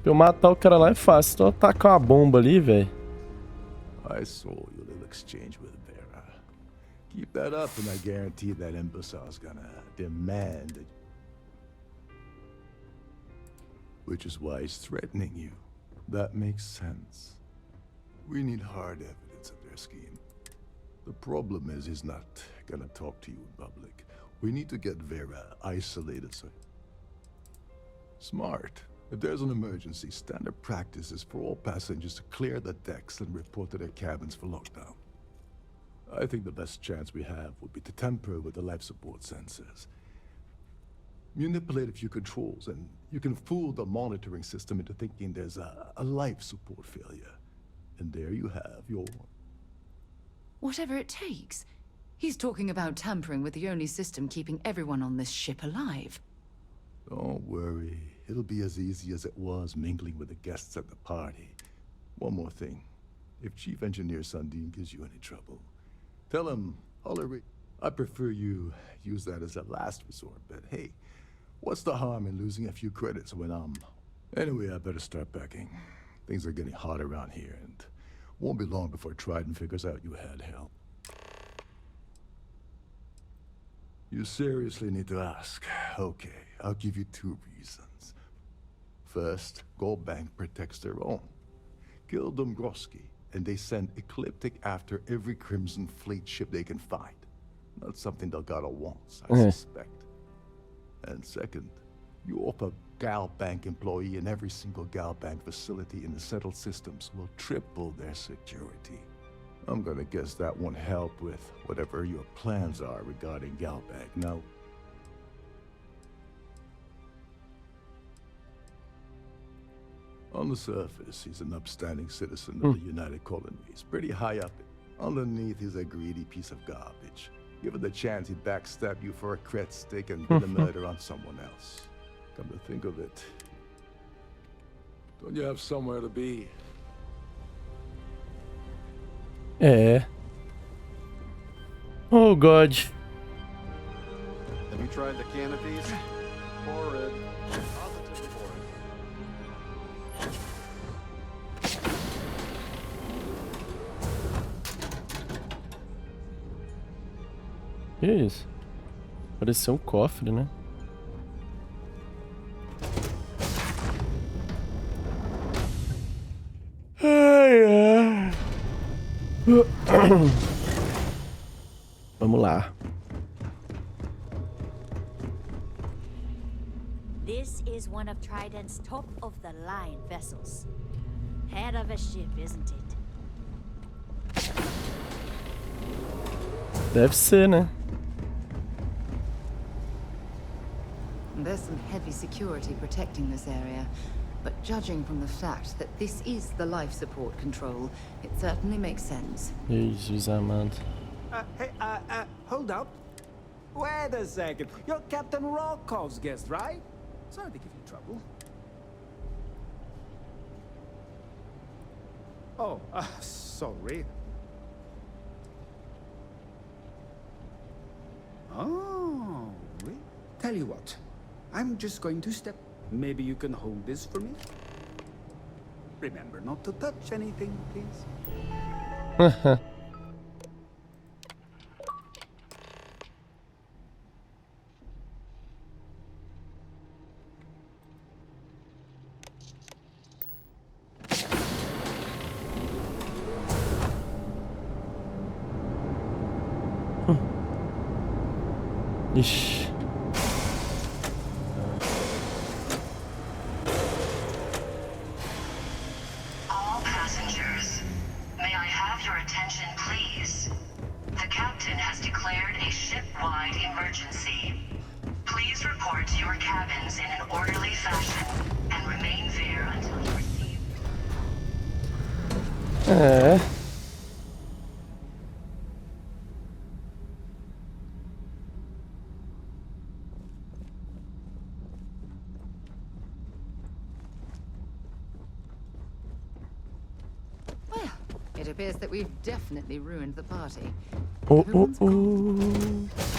Pra eu matar o cara lá é fácil. Então eu tacar uma bomba ali, velho. I saw your little exchange with Vera. Keep that up and I guarantee that imbecile's gonna demand it. Which is why he's threatening you. That makes sense. We need hard evidence of their scheme. The problem is he's not gonna talk to you in public. We need to get Vera isolated so... Smart. If there's an emergency, standard practice is for all passengers to clear the decks and report to their cabins for lockdown. I think the best chance we have would be to tamper with the life support sensors. Manipulate a few controls, and you can fool the monitoring system into thinking there's a life support failure. And there you have your... Whatever it takes. He's talking about tampering with the only system keeping everyone on this ship alive. Don't worry. It'll be as easy as it was mingling with the guests at the party. One more thing. If Chief Engineer Sundin gives you any trouble, tell him, I prefer you use that as a last resort, but hey, what's the harm in losing a few credits when I'm... Anyway, I better start packing. Things are getting hot around here, and won't be long before Trident figures out you had help. You seriously need to ask. Okay, I'll give you 2 reasons. First, Gold Bank protects their own. Kill Dombrowski, and they send Ecliptic after every Crimson Fleet ship they can find. Not something Delgado wants, I suspect. And second, you offer Gal Bank employee in every single Gal Bank facility in the settled systems will triple their security. I'm gonna guess that won't help with whatever your plans are regarding Gal Bank. Now, on the surface, he's an upstanding citizen of the United Colonies, pretty high up. Underneath, he's a greedy piece of garbage. Given the chance, he'd backstab you for a cret stick and put a murder on someone else. Come to think of it, don't you have somewhere to be? É. Oh, God. Have you tried the canopies? Horrid. Positively horrid. Que isso? Pareceu um cofre, né? Vamos lá. This is one of Trident's top-of-the-line vessels. Head of a ship, isn't it? Deve ser, né? There's some heavy security protecting this area, but judging from the fact that this is the life support control, it certainly makes sense. Jesus amado. Hey, hold up. Wait a second. You're Captain Rockov's guest, right? Sorry to give you trouble. Oh, sorry. Oh, wait. Tell you what. I'm just going to step. Maybe you can hold this for me? Remember not to touch anything, please. Ixi. All passengers, may I have your attention, please? The captain has declared a ship-wide emergency. Please report to your cabins in an orderly fashion and remain there until you receive... It appears that we've definitely ruined the party. Oh, Everyone's oh, gone. oh.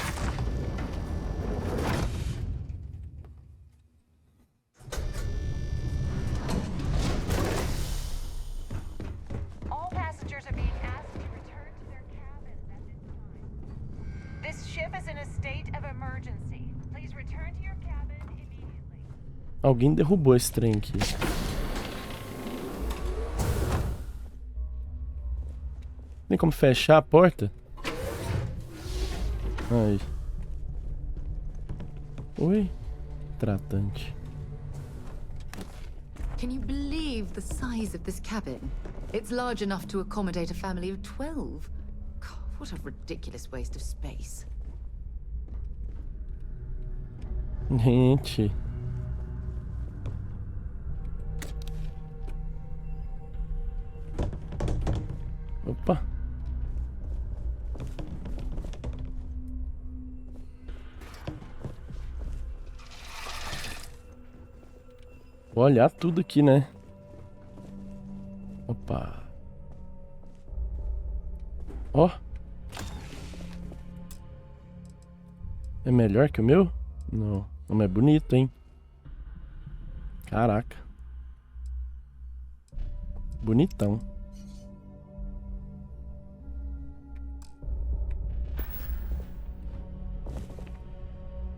Alguém derrubou esse trem aqui. Tem como fechar a porta? Aí. Oi, tratante. Can you believe the size of this cabin? It's large enough to accommodate a family of 12. God, what a ridiculous waste of space. Gente. Opa. Vou olhar tudo aqui, né? Opa. Ó. É melhor que o meu? Não. Não é bonito, hein? Caraca. Bonitão.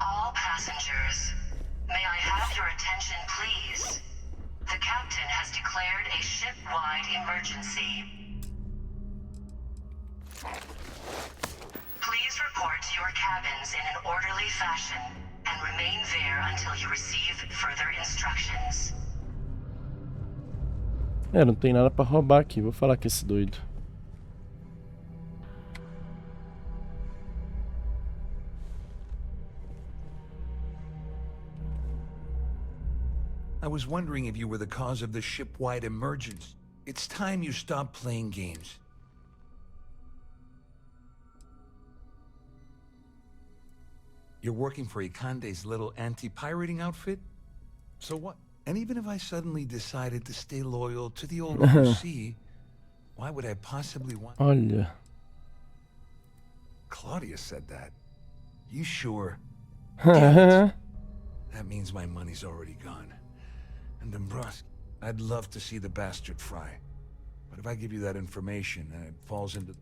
All passengers, may I have your attention, please? The captain has declared a ship-wide emergency. Please report to your cabins in an orderly fashion and remain there until you receive further instructions. É, não tem nada pra roubar aqui. Vou falar com esse doido. I was wondering if you were the cause of the ship-wide emergence. It's time you stop playing games. You're working for Ikande's little anti-pirating outfit? So what? And even if I suddenly decided to stay loyal to the old OC, why would I possibly want... Olha. Claudia said that. You sure? Damn it. That means my money's already gone. And Dombrowski, I'd love to see the bastard fry. But if I give you that information and it falls into...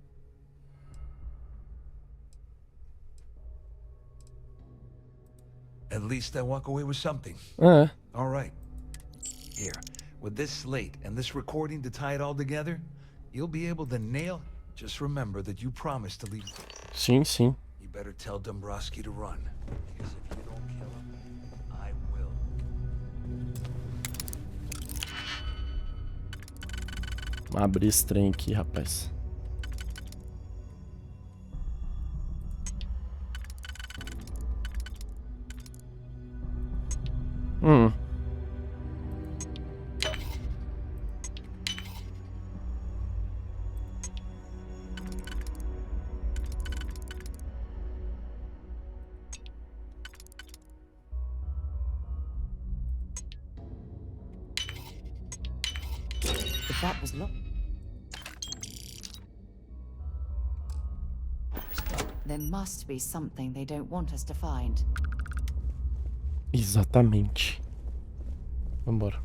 At least I walk away with something. All right. Here, with this slate and this recording to tie it all together, you'll be able to nail... Just remember that you promised to leave... Sim, sim. You better tell Dombrowski to run. Because if you don't kill him, I will. Vamos abrir esse trem aqui, rapaz. If that was locked, there must be something they don't want us to find. Exatamente. Vambora.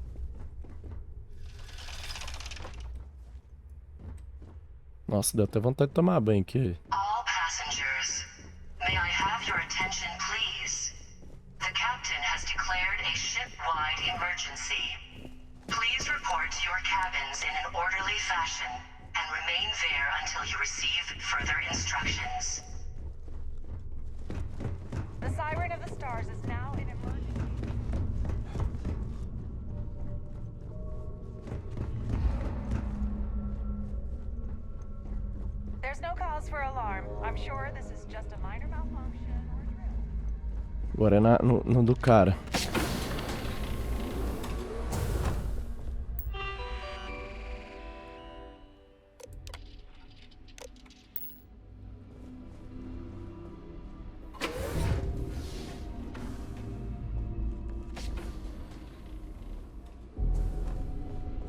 Nossa, deu até vontade de tomar banho aqui. All passengers, may I have your attention, please? The captain has declared a ship-wide emergency. Please report to your cabins in an orderly fashion and remain there until you receive further instructions. The Siren of the Stars is now in emergency. There's no cause for alarm. I'm sure this is just a minor malfunction or drill. Agora é no do cara.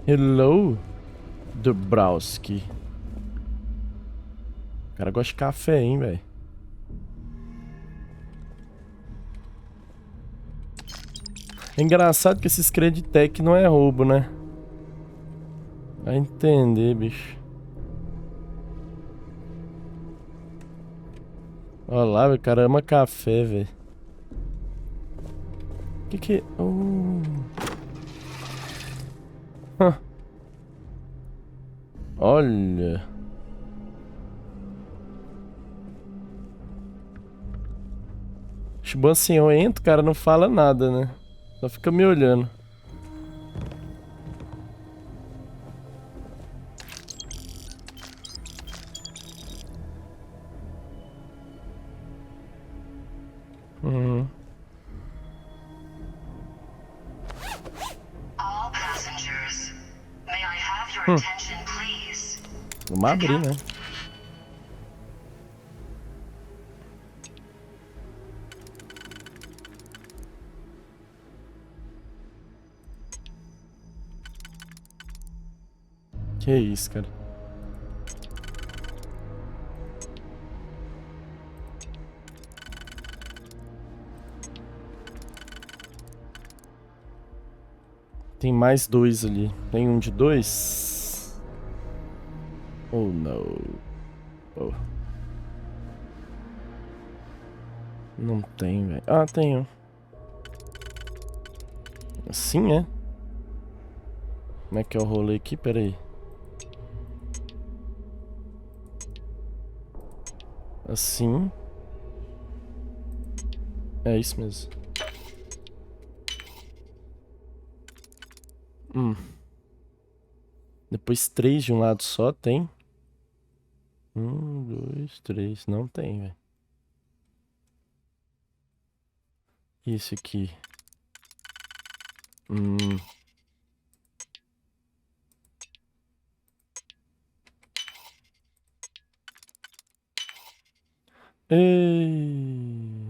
Hello, Dombrowski. O cara gosta de café, hein, velho. É engraçado que esses Creditec não é roubo, né? Vai entender, bicho. Olha lá, o cara ama café, velho. Que... Olha. Acho bom assim, eu entro, o cara não fala nada, né? Só fica me olhando. All passengers, may I have your attention, please? Vamos abrir, né? Que isso, cara. Tem mais 2 ali. Tem um de 2? Oh, não. Oh. Não tem, velho. Ah, tem um. Assim, é? Como é que é o rolê aqui? Pera aí. Assim. É isso mesmo. Depois 3 de um lado só tem. 1, 2, 3. Não tem, velho. Esse aqui. Ei.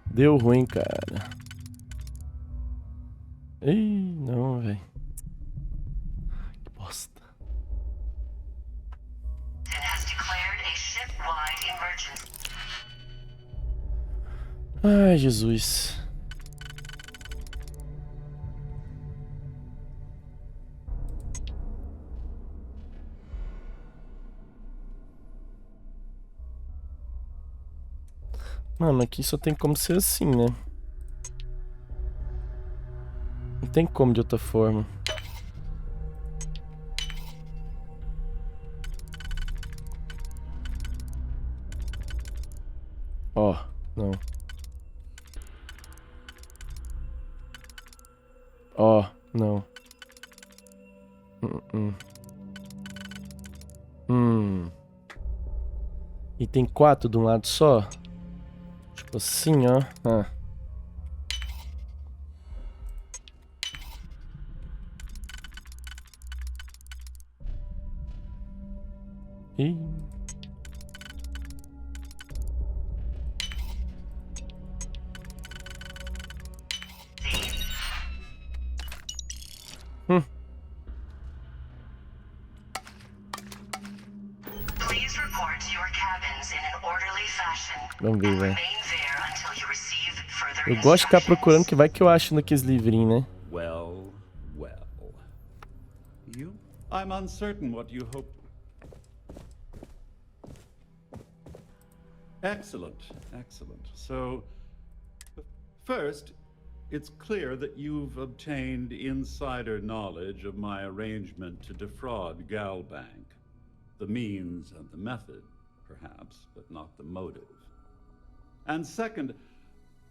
Deu ruim, cara. Ei, não, velho. Que bosta. Has declared a ship-wide emergency. Ai, Jesus. Mano, aqui só tem como ser assim, né? Não tem como de outra forma. Ó, não. Ó, não. E tem 4 de um lado só? Tipo assim, ó. Ah. Ih. Please report to your cabins in an orderly fashion. Vamos ver, velho. Remain there until you receive further Eu gosto de ficar instructions. procurando que vai que eu acho naqueles livrinhos, né? Well, well. You? I'm uncertain what you hope. Excellent, excellent. So, first, it's clear that you've obtained insider knowledge of my arrangement to defraud Galbank. The means and the method, perhaps, but not the motive. And second,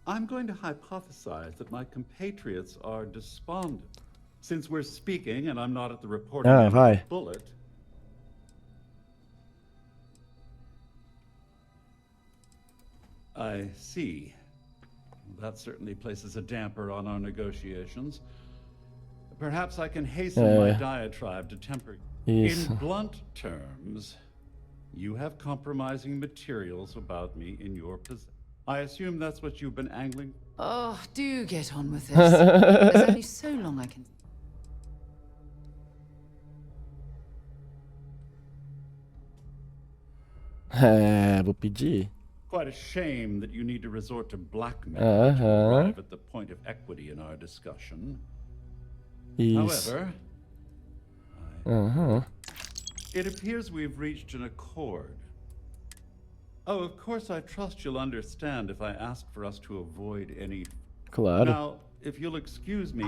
I'm going to hypothesize that my compatriots are despondent. Since we're speaking and I'm not at the reporting end of the bullet. I see. That certainly places a damper on our negotiations. Perhaps I can hasten my diatribe to temper. Isso. In blunt terms, you have compromising materials about me in your possession. I assume that's what you've been angling. Oh, do get on with this. There's only so long I can... É, vou pedir. Quite a shame that you need to resort to blackmail to arrive at the point of equity in our discussion. Isso. However, it appears we've reached an accord. Oh, of course, I trust you'll understand if I ask for us to avoid any... Claro. Now, if you'll excuse me,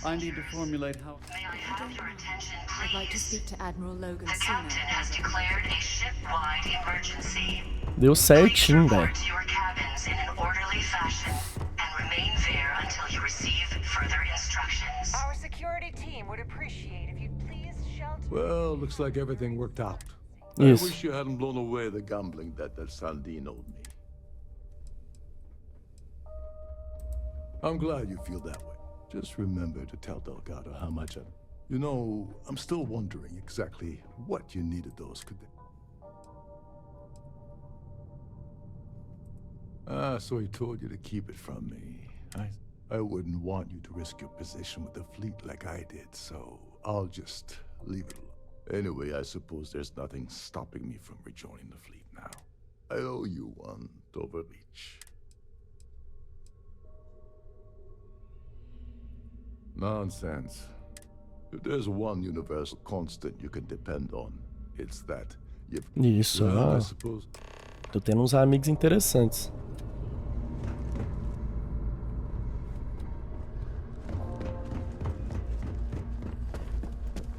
I need to formulate how... May I have your attention, I'd like to please? speak to Admiral Logan The sooner. captain has declared a ship-wide emergency. Deu Please certinho, velho. report to your cabins in an orderly fashion and remain there until you receive further instructions. Our security team would appreciate if you'd please shelter. Well, looks like everything worked out. Yes. I wish you hadn't blown away the gambling debt that Sandine owed me. I'm glad you feel that way. Just remember to tell Delgado how much You know, I'm still wondering exactly what you needed those so he told you to keep it from me. I wouldn't want you to risk your position with the fleet like I did, so I'll just leave it alone. Anyway, I suppose there's nothing stopping me from rejoining the fleet now. I owe you one, Overreach. Nonsense. If there's one universal constant you can depend on, it's that you've... Isso, Well, I ó. suppose... Tô tendo uns amigos interessantes.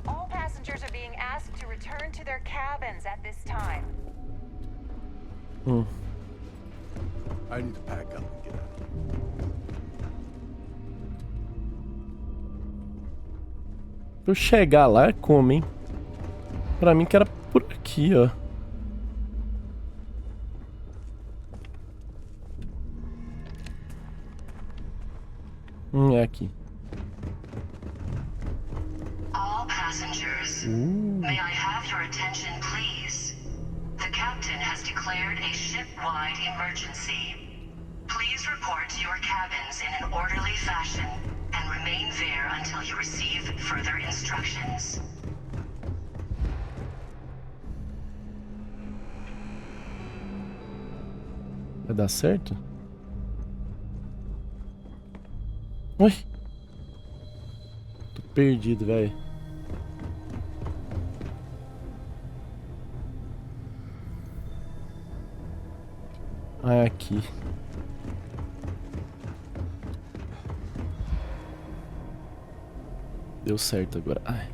All passengers are being asked to return to their cabins at this time. I need to pack up and get out. Pra eu chegar lá, como, hein? Pra mim que era por aqui, ó. É aqui. All passengers, may I have your attention, please? The captain has declared a ship-wide emergency. Please report to your cabins in an orderly fashion and remain there until you receive further instructions. Vai dar certo? Ui! Tô perdido, velho. Ah, é aqui. Deu certo agora. Ai.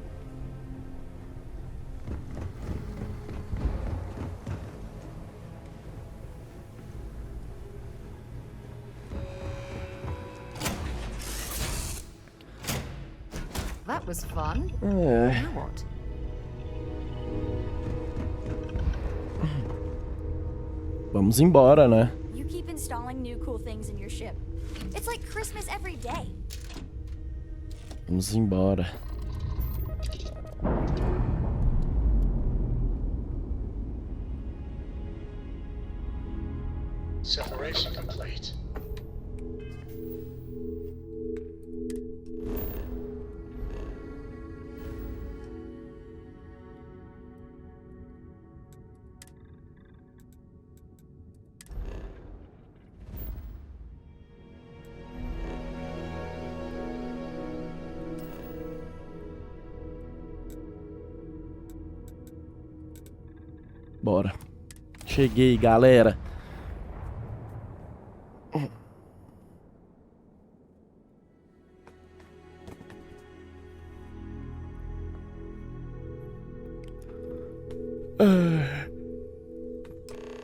That was fun. É. Now what? Vamos embora, né? You keep installing new cool things in your ship. It's like Christmas every day. Vamos embora. Separation complete. Bora. Cheguei, galera.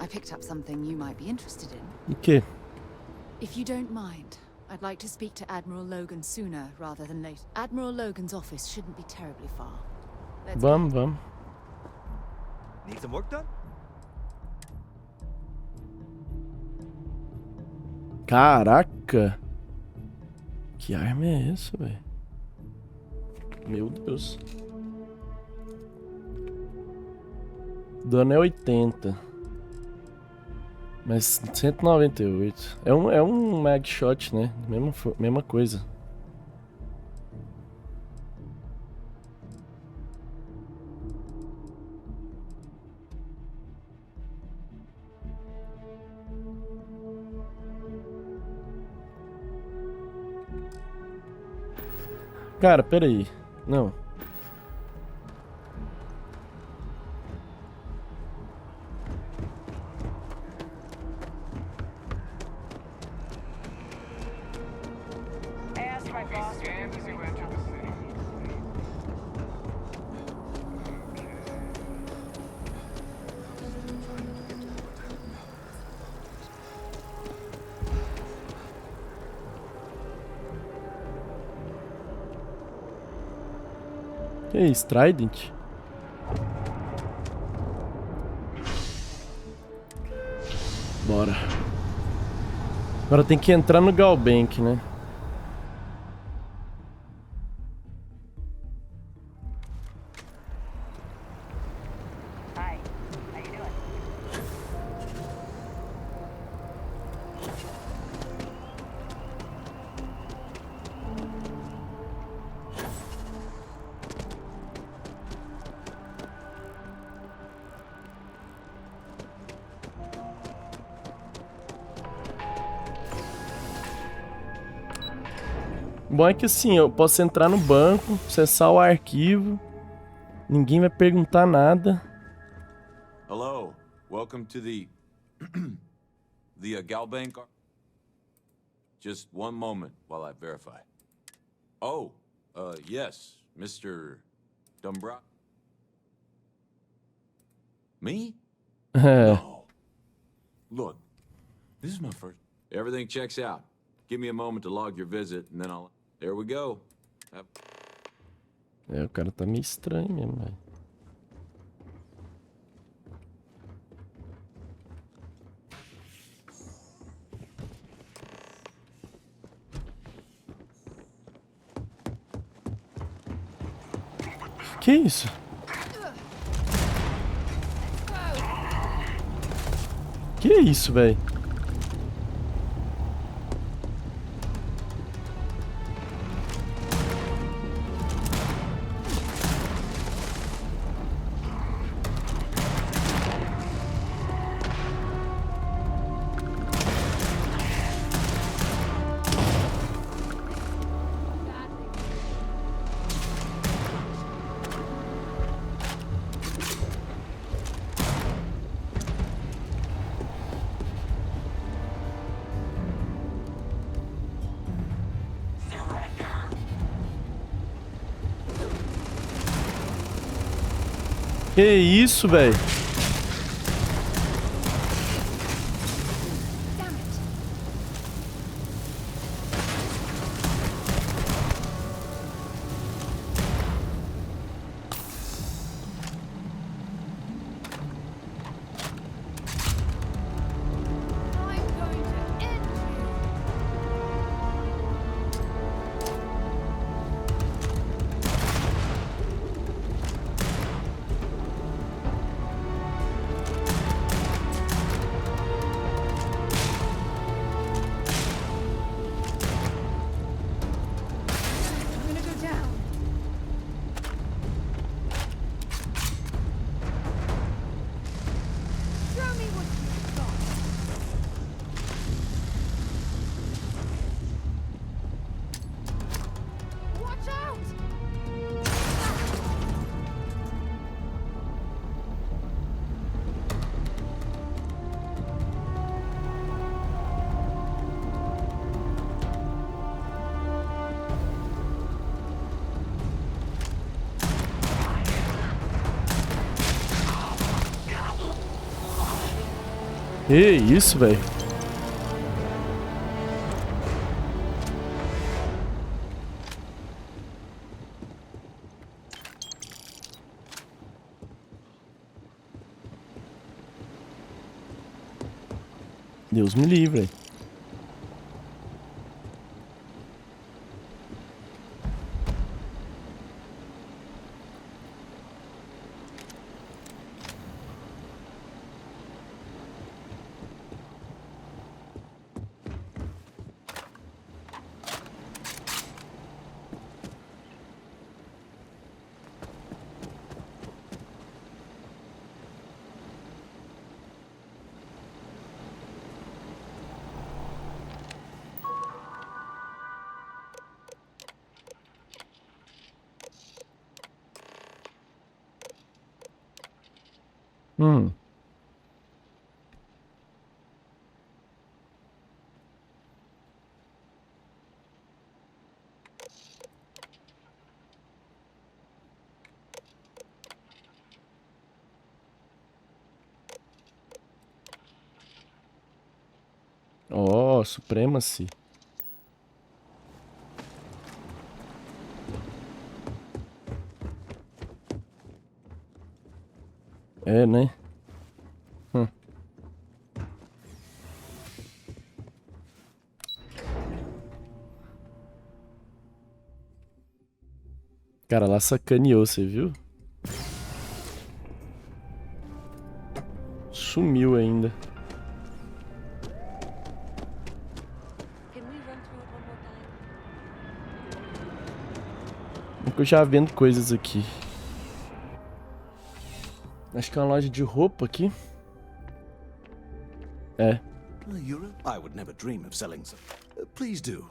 I picked up something you might be interested in. O quê? If you don't mind, I'd like to speak to Admiral Logan sooner rather than later. Admiral Logan's office shouldn't be terribly far. Let's go. Vamos. Need some work done? Caraca! Que arma é essa, velho? Meu Deus. Dano é 80. Mas 198. É um mag shot, né? Mesma coisa. Cara, peraí. Não. And Que isso, Trident? Bora. Agora tem que entrar no Galbank, né? Bom é que assim, eu posso entrar no banco, acessar o arquivo, ninguém vai perguntar nada. Hello, welcome to the Galbank. Just one moment while I verify. Oh, yes, Mr. Dumbra. Me? No. Look, this is my first. Everything checks out. Give me a moment to log your visit, and then I'll. There we go. É, o cara tá meio estranho mesmo, velho. Que isso? Que isso, velho? Que isso, velho? Que isso, velho? Deus me livre. Ó, Supremacy. É, né? Cara, lá sacaneou, você viu? Sumiu ainda. Eu já vendo coisas aqui. Acho que é uma loja de roupa aqui. É. I would never dream of selling some. Please do.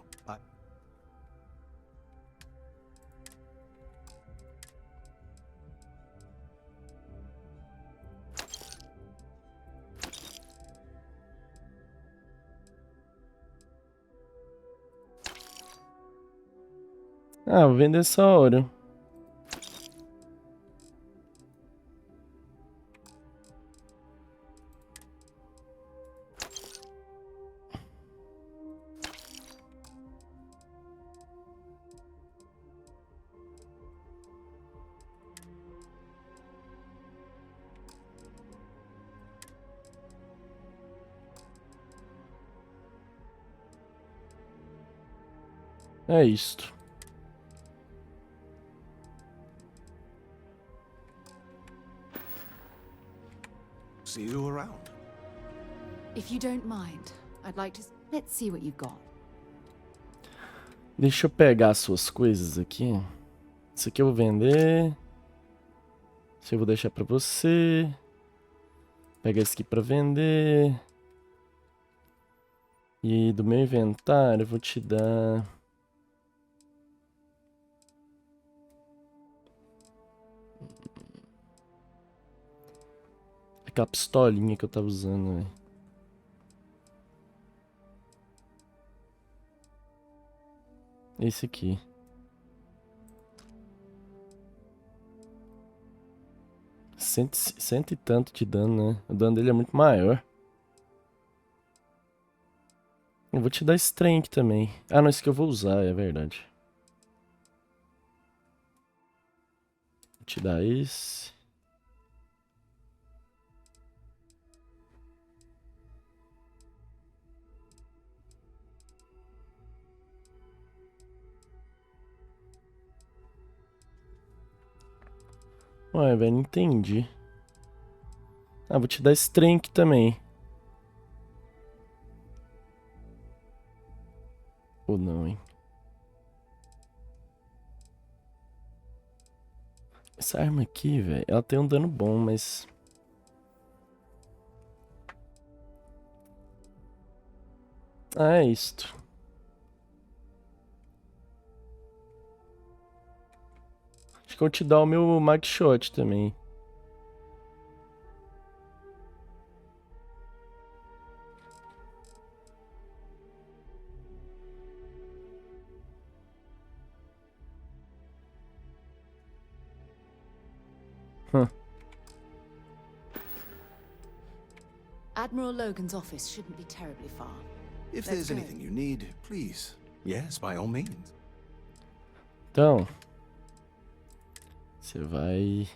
Ah, vou vender essa hora. É isto. See you around. If you don't mind, I'd like to... Let's see what you've got. Deixa eu pegar as suas coisas aqui. Isso aqui eu vou vender. Isso eu vou deixar pra você. Pega esse aqui pra vender. E do meu inventário eu vou te dar... aquela pistolinha que eu tava usando, velho. Esse aqui. Cento e tanto de dano, né? O dano dele é muito maior. Eu vou te dar esse trem aqui também. Ah, não, esse que eu vou usar, é verdade. Vou te dar esse. Ué, velho, não entendi. Ah, vou te dar esse trem aqui também. Ou não, hein? Essa arma aqui, velho, ela tem um dano bom, mas... ah, é isto. Acho que eu vou te dar o meu mag shot também. Admiral Logan's office shouldn't be terribly far. If there's anything you need, please. Yes, by all means. Então, você vai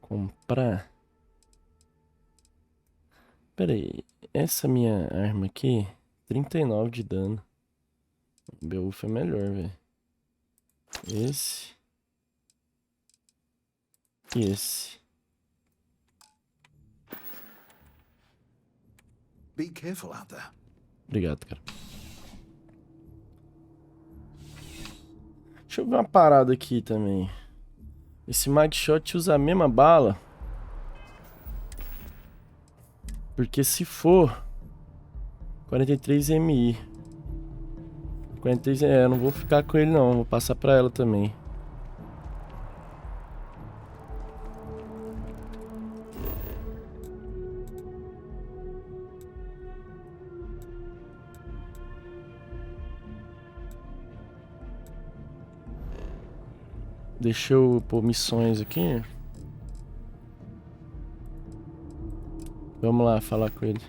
comprar. Pera aí, essa minha arma aqui, 39 de dano. O Beowulf é melhor, velho. Esse. E esse. Be careful out there. Obrigado, cara. Deixa eu ver uma parada aqui também. Esse mag shot usa a mesma bala. Porque se for 43 MI. 43, eu não vou ficar com ele não, vou passar pra ela também. Deixa eu pôr missões aqui. Vamos lá falar com ele.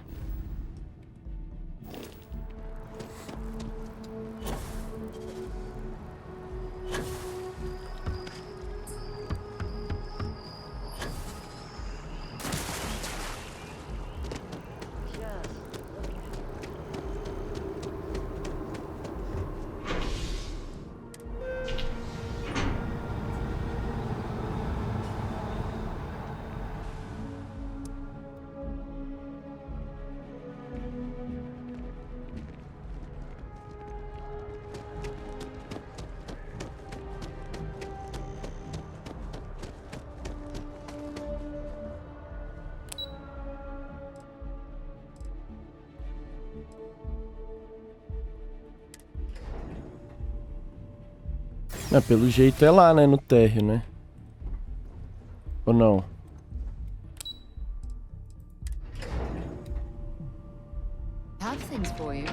Mas pelo jeito é lá, né? No térreo, né? Ou não? Have things for you.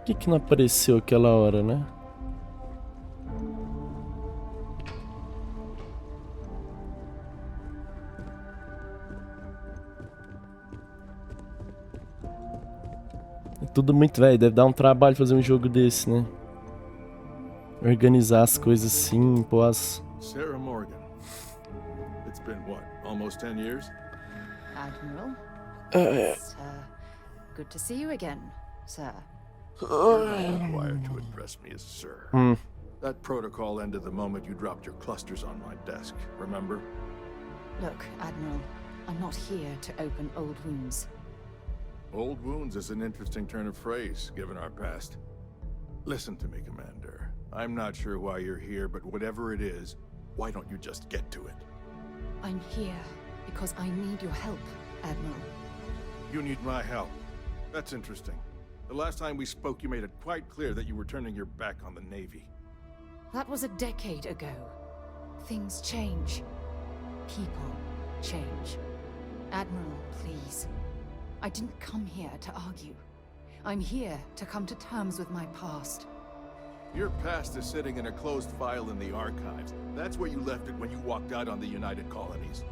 Por que não apareceu aquela hora, né? É tudo muito velho, deve dar um trabalho fazer um jogo desse, né? Organizar as coisas assim, pós. Sarah Morgan. It's been what, almost 10 years? Admiral. It's, good to see you again, sir. You're not required to address me as sir. That protocol ended the moment you dropped your clusters on my desk, remember? Look, Admiral, I'm not here to open old wounds. Old wounds is an interesting turn of phrase, given our past. Listen to me, Commander. I'm not sure why you're here, but whatever it is, why don't you just get to it? I'm here because I need your help, Admiral. You need my help. That's interesting. The last time we spoke, you made it quite clear that you were turning your back on the Navy. That was a decade ago. Things change. People change. Admiral, please. I didn't come here to argue. I'm here to come to terms with my past. Your past is sitting in a closed file in the archives. That's where you left it when you walked out on the United Colonies.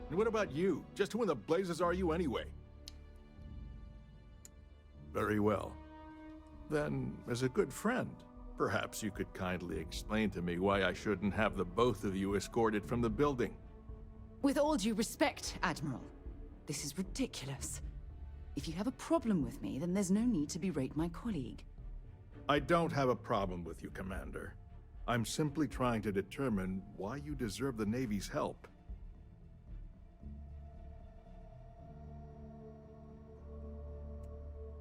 And what about you? Just who in the blazes are you anyway? Very well. Then, as a good friend, perhaps you could kindly explain to me why I shouldn't have the both of you escorted from the building. With all due respect, Admiral, this is ridiculous. If you have a problem with me, then there's no need to berate my colleague. I don't have a problem with you, Commander. I'm simply trying to determine why you deserve the Navy's help.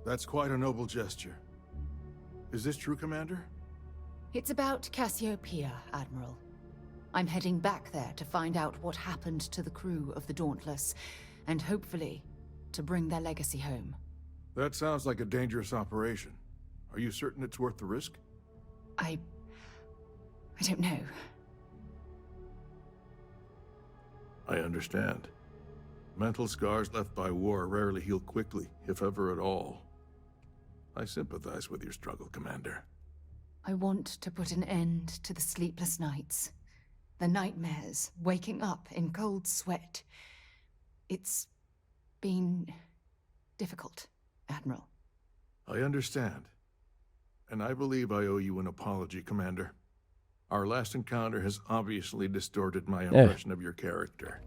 That's quite a noble gesture. Is this true, Commander? It's about Cassiopeia, Admiral. I'm heading back there to find out what happened to the crew of the Dauntless, and hopefully, to bring their legacy home. That sounds like a dangerous operation. Are you certain it's worth the risk? I don't know. I understand. Mental scars left by war rarely heal quickly, if ever at all. I sympathize with your struggle, Commander. I want to put an end to the sleepless nights. The nightmares, waking up in cold sweat. It's been difficult, Admiral. I understand. And I believe I owe you an apology, Commander. Our last encounter has obviously distorted my impression of your character.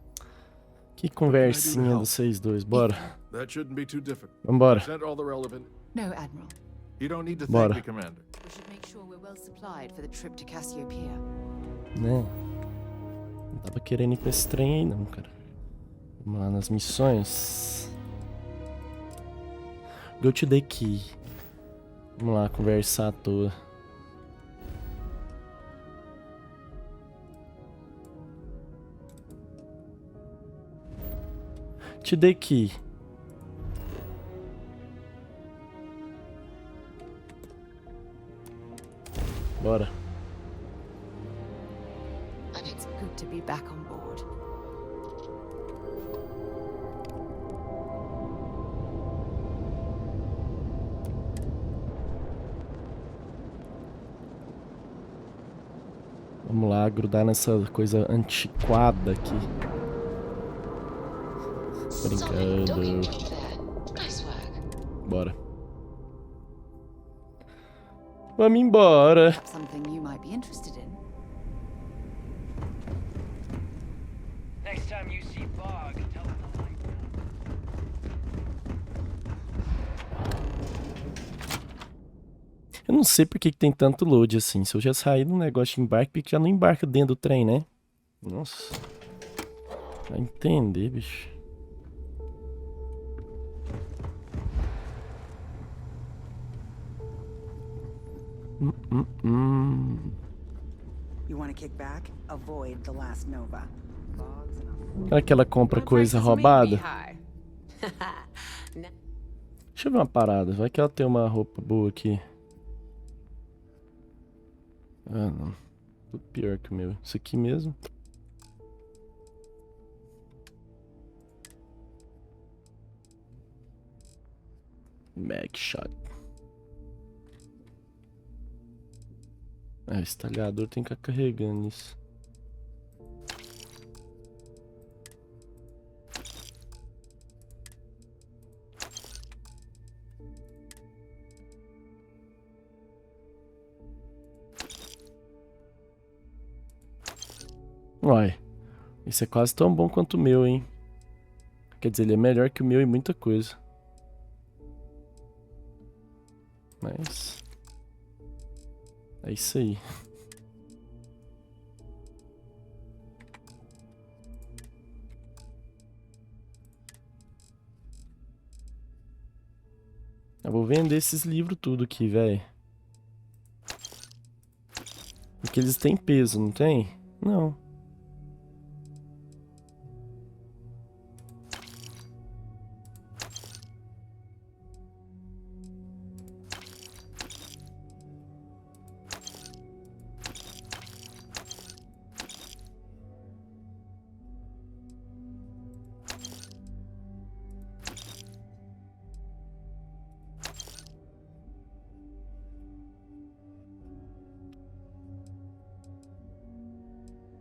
Que conversinha dos vocês dois, bora. That shouldn't be too difficult. Vambora. I sent all the relevant... No, Admiral. You don't need to thank me, Commander. We should make sure we're well supplied for the trip to Cassiopeia. Né? Não tava querendo ir pra esse trem aí não, cara. Vamos lá nas missões. Go to the key. Vamos lá, conversar à toa. To the key. Bora. And it's good to be back on board. Vamos lá, grudar nessa coisa antiquada aqui. Brincando. Bora. Vamos embora. Something you might be interested in. Next time you see Bog, tell him to light Eu não sei por que tem tanto load assim. Se eu já sair do negócio de embarque, porque já não embarca dentro do trem, né? Nossa. Vai entender, bicho. You want to kick back? Avoid the last nova. Será que ela compra coisa roubada? Deixa eu ver uma parada. Vai que ela tem uma roupa boa aqui. Ah, não. Tudo pior que o meu. Isso aqui mesmo. Magshot. Ah, esse talhador tem que ficar carregando isso. Uai, esse é quase tão bom quanto o meu, hein? Quer dizer, ele é melhor que o meu em muita coisa. Mas... é isso aí. Eu vou vender esses livros tudo aqui, velho. Porque eles têm peso, não tem? Não.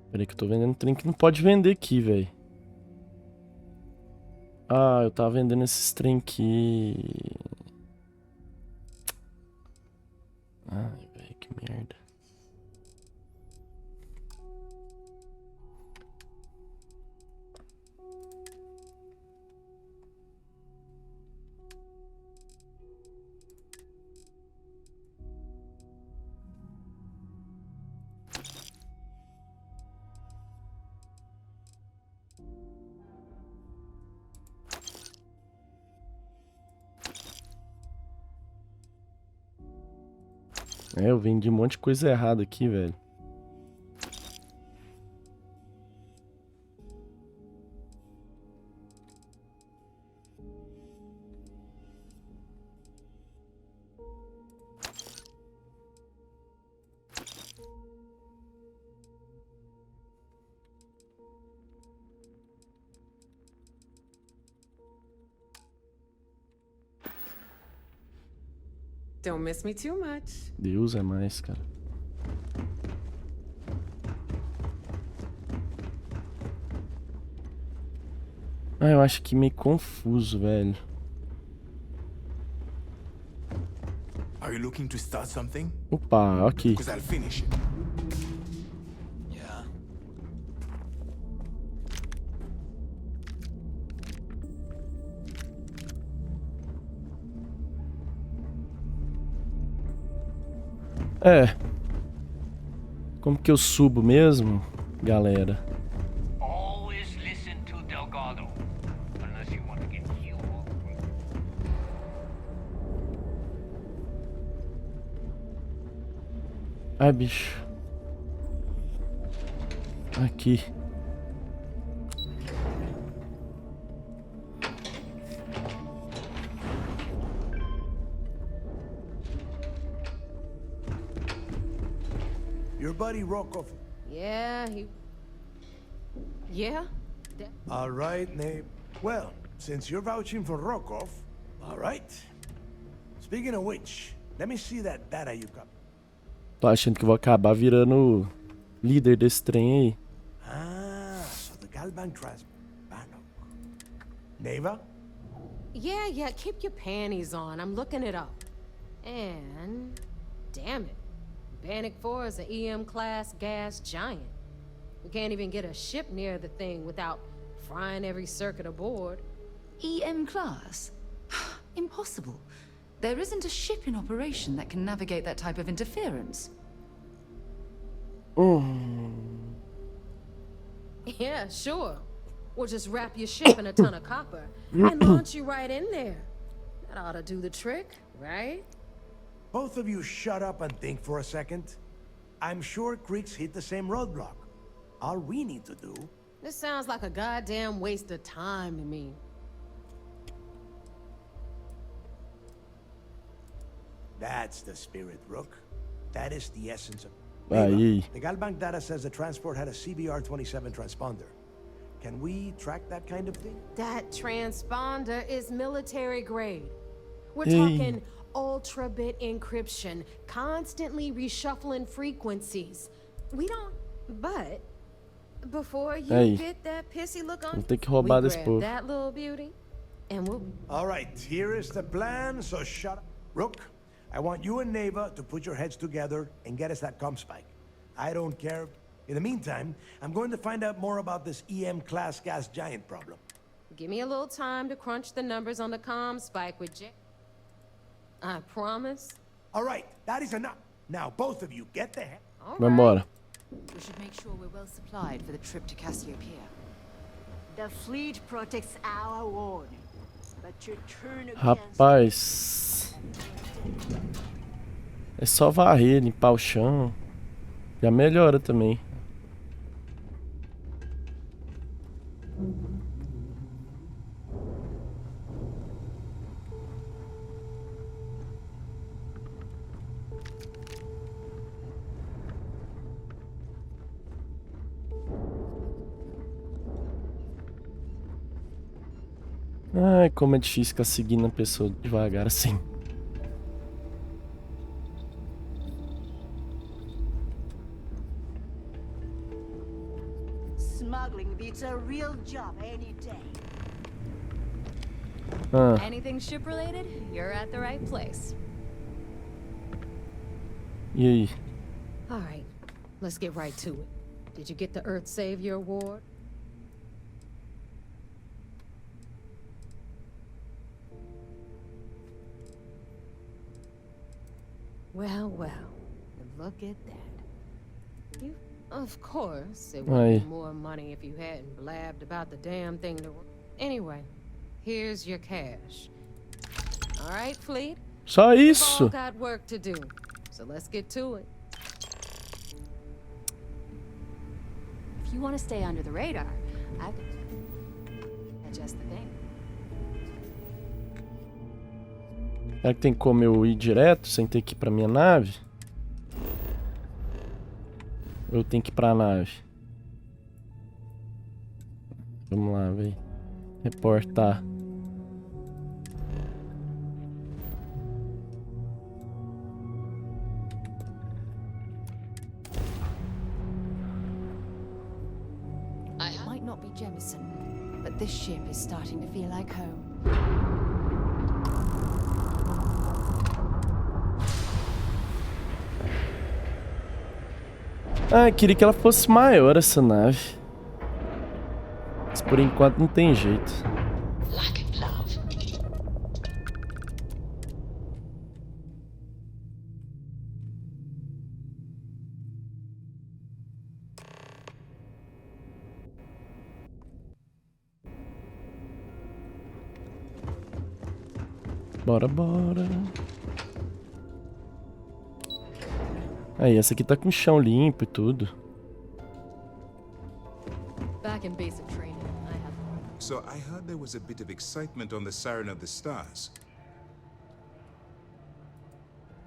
Peraí que eu tô vendendo trem que não pode vender aqui, velho. Ah, eu tava vendendo esses trem aqui. Ai, velho, que merda. É, eu vendi um monte de coisa errada aqui, velho. Don't miss me too much. Deus é mais, cara. Ah, eu acho que meio confuso, velho. Are you looking to start something? Opa, aqui. Because I'll finish it. Yeah. É. Como que eu subo mesmo, galera? Always listen to Delgado, unless you want to get killed. Ai, bicho. Aqui. Your buddy Rokov. Yeah, Yeah? All right, Nate. Well, since you're vouching for Rokov, all right. Speaking of which, let me see that data you got. Tô achando que vou acabar virando líder desse trem aí. Ah, so the Galbank transport. Neva? Yeah, keep your panties on. I'm looking it up. And... damn it. Bannock 4 is an EM-class gas giant. We can't even get a ship near the thing without frying every circuit aboard. EM class? Impossible. There isn't a ship in operation that can navigate that type of interference. Yeah, sure. We'll just wrap your ship in a ton of copper and launch you right in there. That ought to do the trick, right? Both of you shut up and think for a second. I'm sure creeks hit the same roadblock. All we need to do... This sounds like a goddamn waste of time to me. That's the spirit, Rook. That is the essence of... Aí. The Galbank data says the transport had a CBR-27 transponder. Can we track that kind of thing? That transponder is military grade. We're Hey. talking ultra-bit encryption, constantly reshuffling frequencies. We don't... But... Before you Aí. get that pissy look on... Vou ter que roubar we desse grab povo. that little beauty, and we'll... All right, here is the plan, so shut up. Rook, I want you and Neva to put your heads together and get us that comm spike. I don't care. In the meantime, I'm going to find out more about this EM-class gas giant problem. Give me a little time to crunch the numbers on the comm spike with J. I promise. All right, that is enough. Now, both of you, get the heck... Vambora. We should make sure we're well supplied for the trip to Cassiopeia. The fleet protects our warning, but you turn against... Rapaz. É só varrer, limpar o chão. Já melhora também. Ai, como é difícil ficar seguindo a pessoa devagar assim. Smuggling beats a real job any day. Anything ship-related, you're at the right place. E aí? All right, let's get right to it. Did you get the Earth Savior Award? Well, well, look at that. You, of course, it would be more money if you hadn't blabbed about the damn thing to... Anyway, here's your cash. All right, Fleet? Só We've isso? all got work to do, so let's get to it. If you want to stay under the radar, I could adjust the thing. Será que tem como eu ir direto sem ter que ir pra minha nave? Ou eu tenho que ir pra nave? Vamos lá, véi. Reportar. It might not be Jemison, but this ship is starting to feel like home. Ah, queria que ela fosse maior, essa nave. Mas por enquanto não tem jeito. Bora, bora. Aí, essa aqui tá com o chão limpo e tudo. Back in basic training, I have... So I heard there was a bit of excitement on the Siren of the Stars.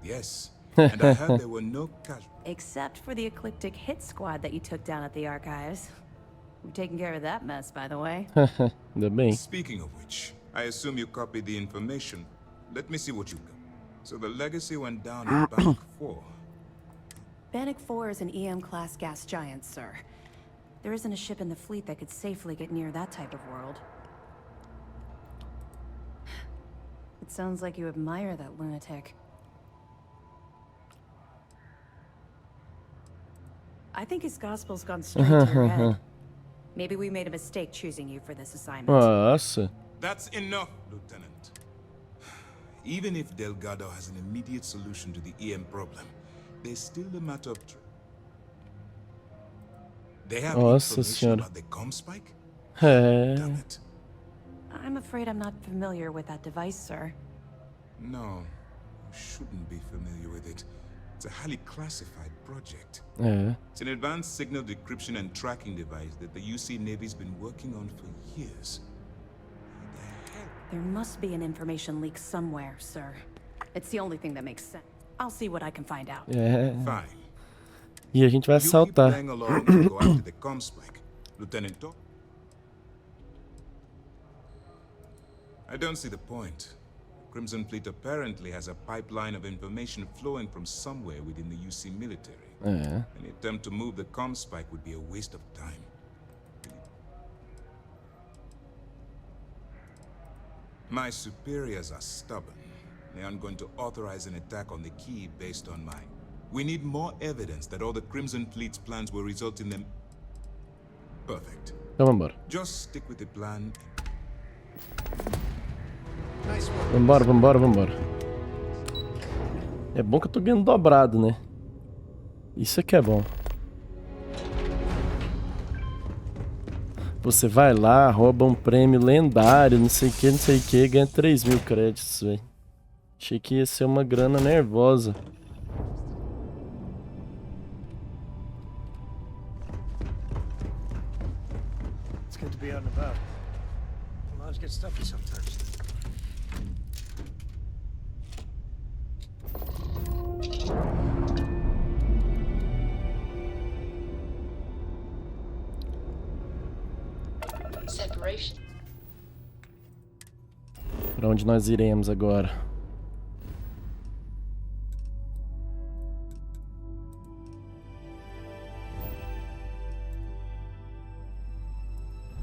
Yes, and I heard there were no casualties. Except for the eclectic hit squad that you took down at the archives. We're taking care of that mess, by the way. Ainda bem. Speaking of which, I assume you copied the information. Let me see what you got. So the Legacy went down in Bank 4. Bannock 4 is an EM-class gas giant, sir. There isn't a ship in the fleet that could safely get near that type of world. It sounds like you admire that lunatic. I think his gospel's gone straight to your head. Maybe we made a mistake choosing you for this assignment. Nossa. That's enough, Lieutenant. Even if Delgado has an immediate solution to the EM problem, there's still a matter of truth. They have Nossa information senhora. about the comm spike? É. Damn it. I'm afraid I'm not familiar with that device, sir. No, you shouldn't be familiar with it. It's a highly classified project. É. It's an advanced signal decryption and tracking device that the UC Navy's been working on for years. There must be an information leak somewhere, sir. It's the only thing that makes sense. I'll see what I can find out. É. Fine. E a gente vai You keep assaltar. playing along and go after the comspike. Lieutenant Doc. I don't see the point. Crimson Fleet apparently has a pipeline of information flowing from somewhere within the UC military. É. Any attempt to move the comspike would be a waste of time. My superiors are stubborn. They aren't going to authorize an attack on the key based on mine. We need more evidence that all the Crimson Fleet's plans will result in them. Perfect. Então vambora. Just stick with the plan. Vambora, vambora, vambora. É bom que eu tô ganhando dobrado, né? Isso é que é bom. Você vai lá, rouba um prêmio lendário, não sei o que, ganha 3.000 créditos, velho. Achei que ia ser uma grana nervosa. It's good to be out and about. Lives get stuffy sometimes. Separation. Pra onde nós iremos agora?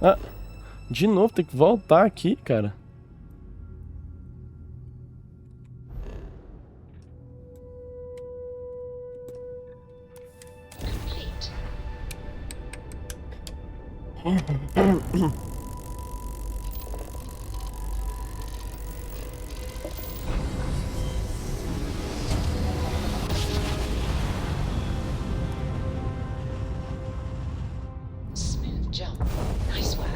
Ah, de novo, tem que voltar aqui, cara. Smooth jump. Nice work.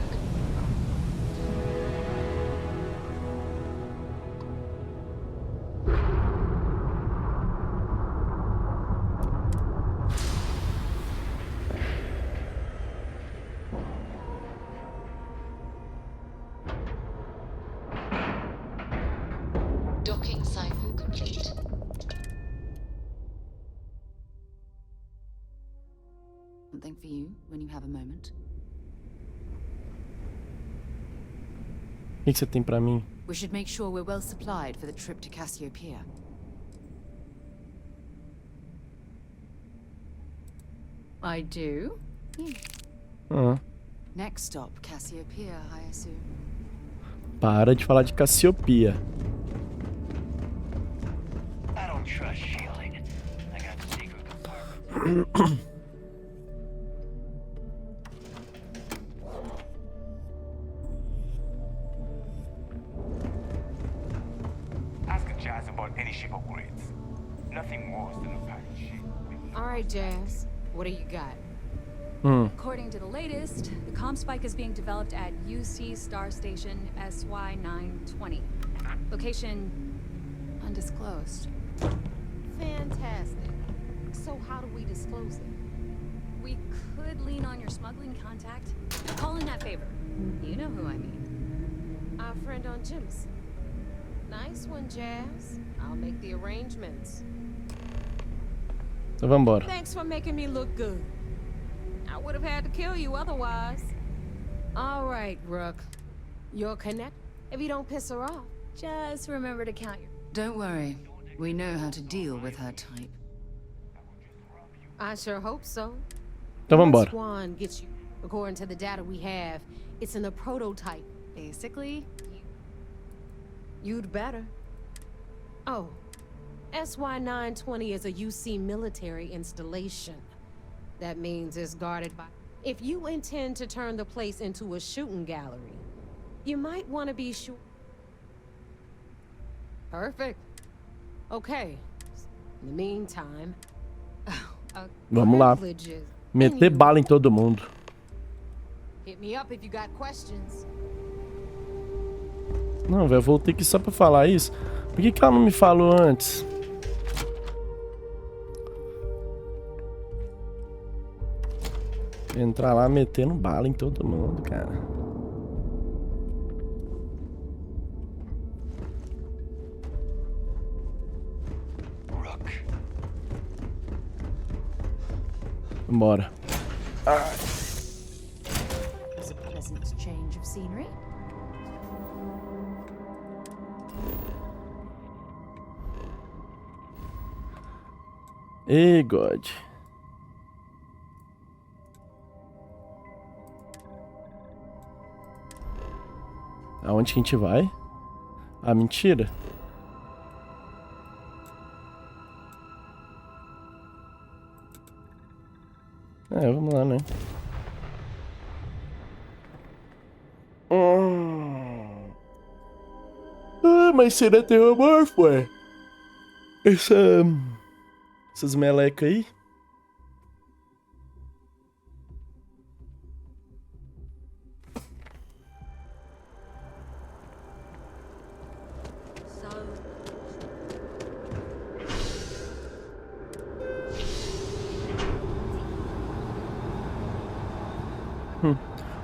Docking cipher complete. Something for you when you have a moment. O que você tem pra mim? We should make sure we're well supplied for the trip to Cassiopeia. I do? Ah, Next stop, Cassiopeia, I assume. para de falar de Cassiopeia. I don't trust shielding. I got the secret compartment. Ask Jazz about any ship upgrades. Nothing worse than a pirate ship. All right, Jazz. What do you got? According to the latest, the comspike is being developed at UC Star Station SY-920. Location undisclosed. Fantastic. So how do we disclose it? We could lean on your smuggling contact. Call in that favor. You know who I mean. Our friend on Jim's. Nice one, Jazz. I'll make the arrangements. Então vambora. Thanks for making me look good. I would have had to kill you otherwise. All right, Rook. You'll connect if you don't piss her off. Just remember to count your... Don't worry. We know how to deal with her type. I sure hope so. Então vambora. Swan gets you. According to the data we have, it's in the prototype. Basically, You'd better. Oh, SY-920 is a UC military installation. That means it's guarded by... If you intend to turn the place into a shooting gallery, you might want to be sure... Perfect. Okay. In the meantime... Vamos lá. Meter bala em todo mundo. Hit me up if you got questions. Não, velho, eu voltei aqui só pra falar isso. Por que ela não me falou antes? Entrar lá metendo bala em todo mundo, cara. Bora. It's a pleasant change of scenery. Ei, God. Aonde que a gente vai? Ah, mentira. Vamos lá, né? Mas será terromorfo, ué? Essas melecas aí?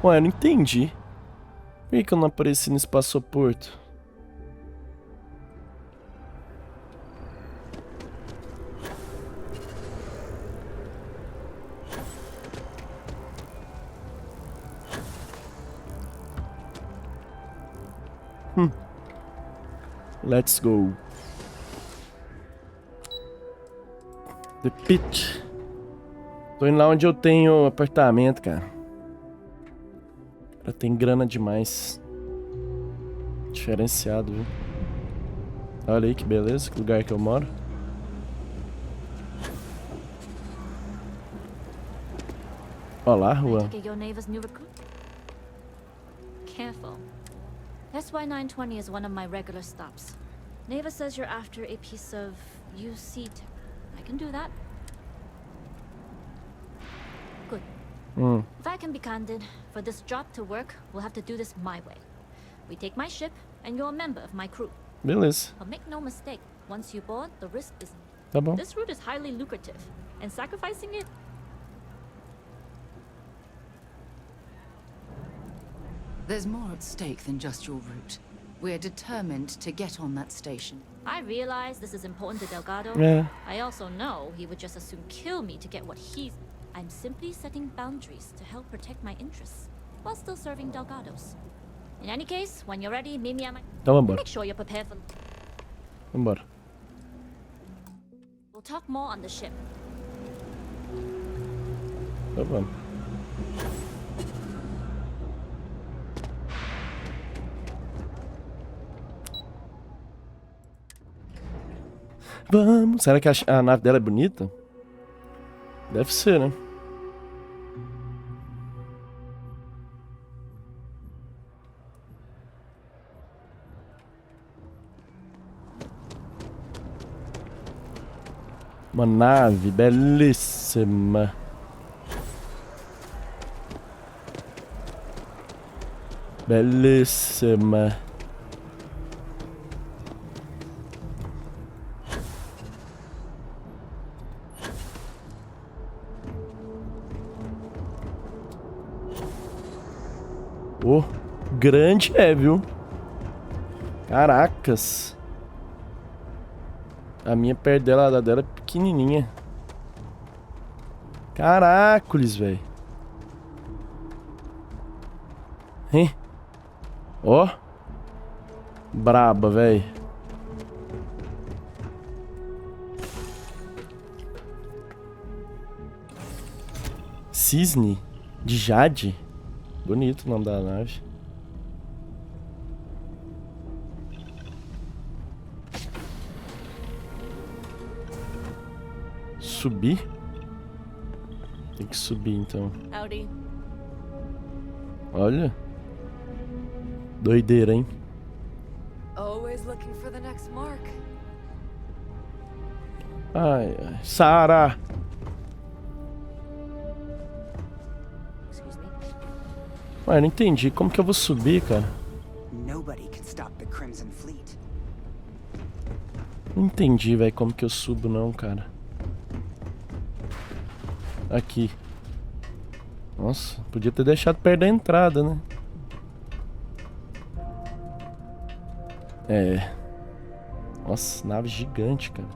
Ué, eu não entendi. Por que eu não apareci no espaçoporto? Let's go. The Pit. Tô indo lá onde eu tenho apartamento, cara. Tem grana demais. Diferenciado, viu? Olha aí que beleza, que lugar que eu moro. Olá, rua. Careful. SY920 is one of my regular stops. Neva says you're after a piece of UC. I can do that. Good. If I can be candid, for this job to work, we'll have to do this my way. We take my ship, and you're a member of my crew. Beleza. But make no mistake, once you board, the risk is... Tá bom. This route is highly lucrative, and sacrificing it... There's more at stake than just your route. We're determined to get on that station. I realize this is important to Delgado. Yeah. I also know he would just as soon kill me to get what he's... I'm simply setting boundaries to help protect my interests, while still serving Delgado's. In any case, when you're ready, meet me at my... Então vambora. Make sure you're prepared for... Vambora. We'll talk more on the ship. Então vamos. Vamos. Será que a nave dela é bonita? Deve ser, né? Uma nave belíssima. Belíssima. Oh, grande é, viu? Caracas. A minha perto dela, a dela é pequenininha. Caracoles, velho. Hein? Ó. Braba, velho. Cisne de Jade. Bonito o nome da nave. Subir? Tem que subir então. Howdy. Olha. Doideira, hein? Always looking for the next mark. Ai, ai. Sara! Ué, não entendi. Como que eu vou subir, cara? Nobody can stop the Crimson Fleet. Não entendi, velho, como que eu subo não, cara. Aqui. Nossa, podia ter deixado perto da entrada, né? É. Nossa, nave gigante, cara.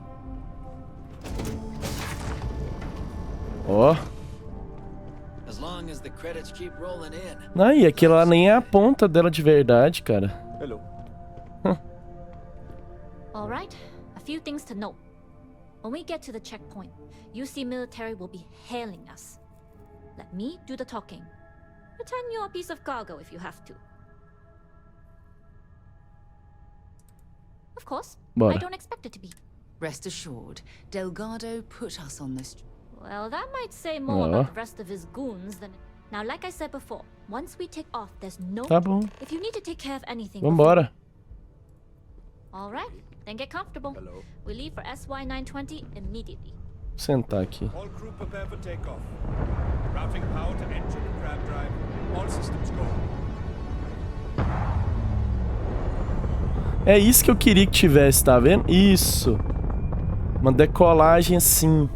Ó. As long as the credits keep rolling in. Aí, aquilo lá nem é a ponta dela de verdade, cara. Hello. All right, a few things to note. When we get to the checkpoint, UC military will be hailing us. Let me do the talking. Return your piece of cargo if you have to. Of course, Bora. I don't expect it to be. Rest assured, Delgado put us on this. Well, that might say more about the rest of his goons than... Now, like I said before, once we take off, there's no... Tá bom. If you need to take care of anything... Vambora. All right, then get comfortable. Hello. We leave for SY-920 immediately. Vou sentar aqui. All crew prepare for takeoff. Routing power to engine and crab drive. All systems go. É isso que eu queria que tivesse, tá vendo? Isso. Uma decolagem assim.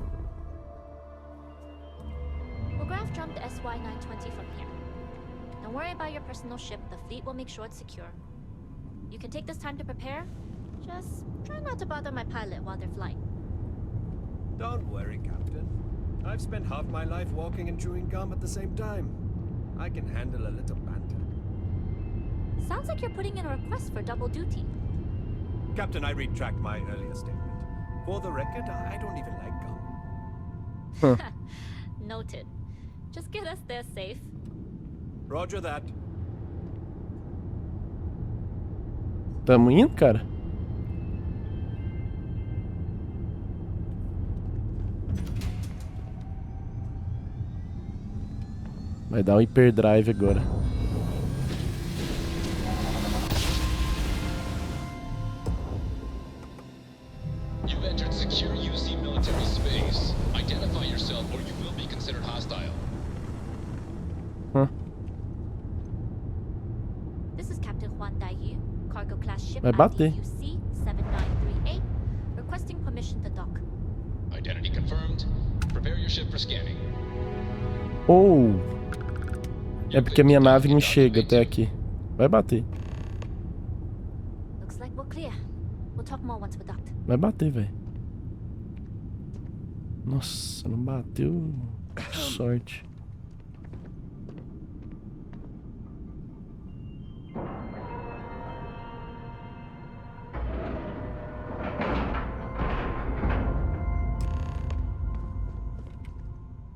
We'll graph jump to SY-920 from here. Don't worry about your personal ship. The fleet will make sure it's secure. You can take this time to prepare. Just try not to bother my pilot while they're flying. Don't worry, Captain. I've spent half my life walking and chewing gum at the same time. I can handle a little banter. Sounds like you're putting in a request for double duty. Captain, I retract my earlier statement. For the record, I don't even like gum. Noted. Just get us there safe. Roger that. Tamo indo, cara? Vai dar um hyperdrive agora. You've entered secure UC military space. Identify yourself or you will be considered hostile. This is Captain Juan Daiyu, cargo class ship Vai bater. UC 7938, requesting permission to dock. Identity confirmed. Prepare your ship for scanning. Ou... É porque a minha nave não chega até aqui. Vai bater. Looks like we're clear. We'll talk more once we're docked. Vai bater, velho. Nossa, não bateu. Que sorte.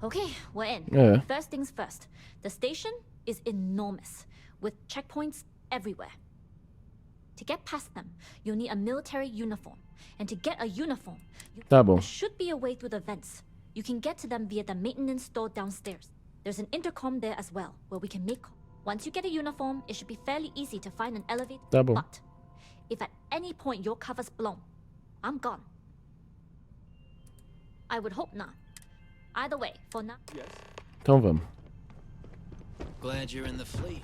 Okay, we're in. Yeah. First things first. The station is enormous, with checkpoints everywhere. To get past them, you'll need a military uniform. And to get a uniform, Tá bom. there should be a way through the vents. You can get to them via the maintenance store downstairs. There's an intercom there as well, where we can make calls. Once you get a uniform, it should be fairly easy to find an elevator. Tá bom. But if at any point your cover's blown, I'm gone. I would hope not. Either way, for now. Yes. Então vamos. Glad you're in the fleet.